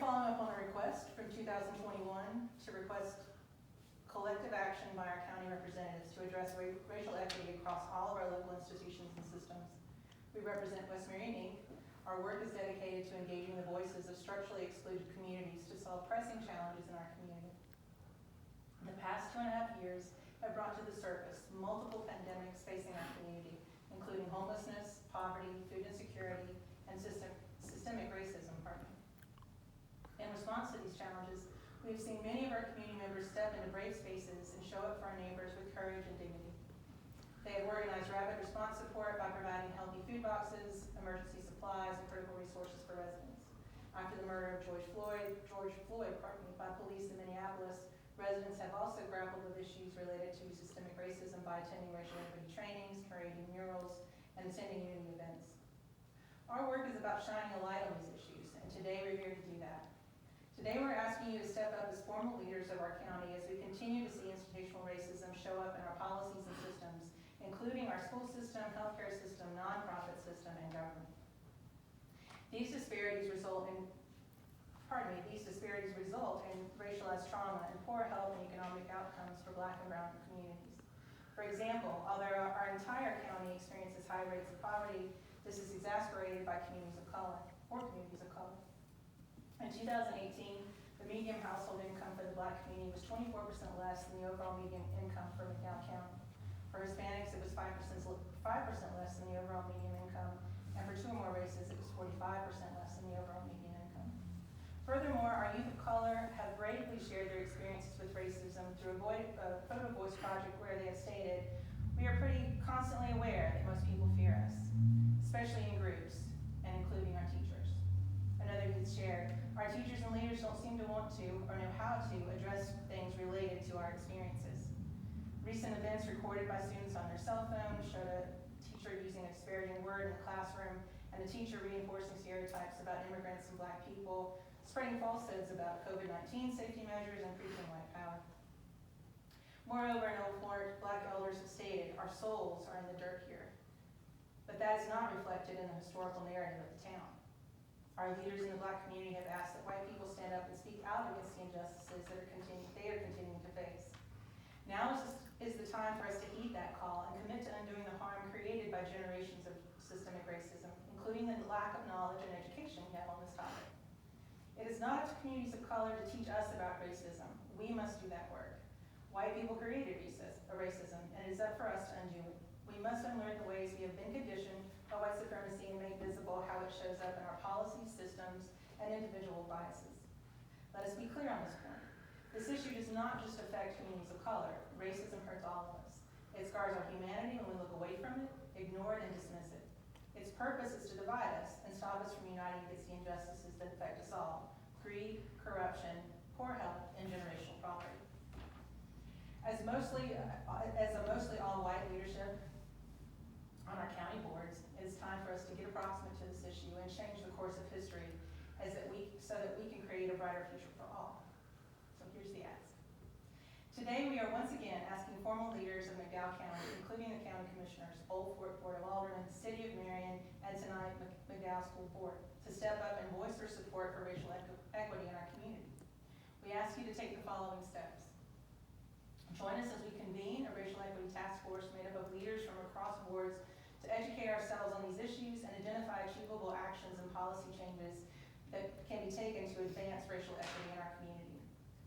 following up on a request from 2021 to request collective action by our county representatives to address racial equity across all of our local institutions and systems. We represent West Marion, Inc. Our work is dedicated to engaging the voices of structurally excluded communities to solve pressing challenges in our community. The past 2.5 years have brought to the surface multiple pandemics facing our community, including homelessness, poverty, food insecurity, and systemic racism. In response to these challenges, we have seen many of our community members step into brave spaces and show up for our neighbors with courage and dignity. They have organized rapid response support by providing healthy food boxes, emergency supplies, and critical resources for residents. After the murder of George Floyd by police in Minneapolis, residents have also grappled with issues related to systemic racism by attending racial equity trainings, creating murals, and attending unity events. Our work is about shining a light on these issues, and today we're here to do that. Today we're asking you to step up as formal leaders of our county as we continue to see institutional racism show up in our policies and systems, including our school system, healthcare system, nonprofit system, and government. These disparities result in racialized trauma and poor health and economic outcomes for Black and brown communities. For example, although our entire county experiences high rates of poverty, this is exacerbated by communities of color. In 2018, the median household income for the Black community was 24% less than the overall median income for McDowell County. For Hispanics, it was 5% less than the overall median income, and for 2 or more races, it was 45% less than the overall median income. Furthermore, our youth of color have bravely shared their experiences with racism through a Photo Voice project where they have stated, "We are pretty constantly aware that most people fear us, especially in groups, and including our teachers." Another youth shared, "Our teachers and leaders don't seem to want to or know how to address things related to our experiences." Recent events recorded by students on their cell phones showed a teacher using a disparaging word in the classroom and a teacher reinforcing stereotypes about immigrants and Black people, spreading falsehoods about COVID-19 safety measures and preaching white power. Moreover, an old Black elders have stated, "Our souls are in the dirt here." But that is not reflected in the historical narrative of the town. Our leaders in the Black community have asked that white people stand up and speak out against the injustices that they are continuing to face. Now is the time for us to heed that call and commit to undoing the harm created by generations of systemic racism, including the lack of knowledge and education we have on this topic. It is not up to communities of color to teach us about racism. We must do that work. White people created racism, and it is up for us to undo it. We must unlearn the ways we have been conditioned by white supremacy and make visible how it shows up in our policies, systems, and individual biases. Let us be clear on this point. This issue does not just affect communities of color. Racism hurts all of us. It scars our humanity when we look away from it, ignore it, and dismiss it. Its purpose is to divide us and stop us from uniting against the injustices that affect us all: greed, corruption, poor health, and generational poverty. As a mostly all-white leadership on our county boards, it is time for us to get approximate to this issue and change the course of history so that we can create a brighter future for all. So here's the ask. Today we are once again asking formal leaders of McDowell County, including the County Commissioners, Old Fort Board of Aldermen, City of Marion, and tonight McDowell School Board, to step up and voice their support for racial equity in our community. We ask you to take the following steps. Join us as we convene a racial equity task force made up of leaders from across boards to educate ourselves on these issues and identify achievable actions and policy changes that can be taken to advance racial equity in our community.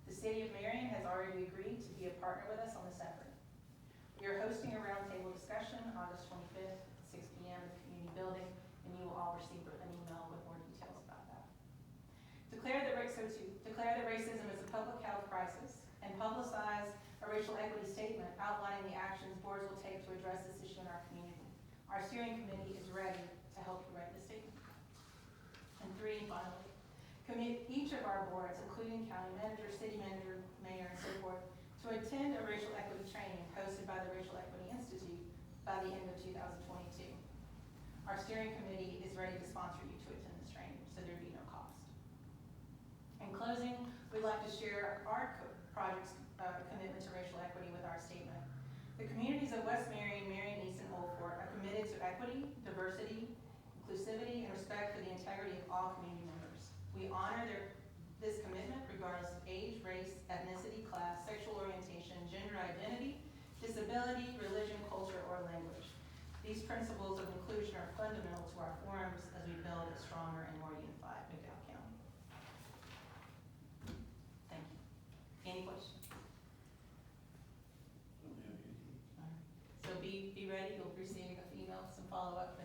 The City of Marion has already agreed to be a partner with us on this effort. We are hosting a roundtable discussion August 25th at 6 p.m. at the community building, and you will all receive an email with more details about that. Declare that racism is a public health crisis and publicize a racial equity statement outlining the actions boards will take to address this issue in our community. Our steering committee is ready to help you write the statement. And 3, finally, commit each of our boards, including county manager, city manager, mayor, and so forth, to attend a racial equity training hosted by the Racial Equity Institute by the end of 2022. Our steering committee is ready to sponsor you to attend this training, so there be no cost. In closing, we'd like to share our project's commitment to racial equity with our statement. The communities of West Marion, Marion East, and Old Fort are committed to equity, diversity, inclusivity, and respect for the integrity of all community members. We honor These principles of inclusion are fundamental to our forums as we build a stronger and more unified McDowell County. Thank you. Any questions? Don't have anything. All right. So be ready, you'll receive a email, some follow-up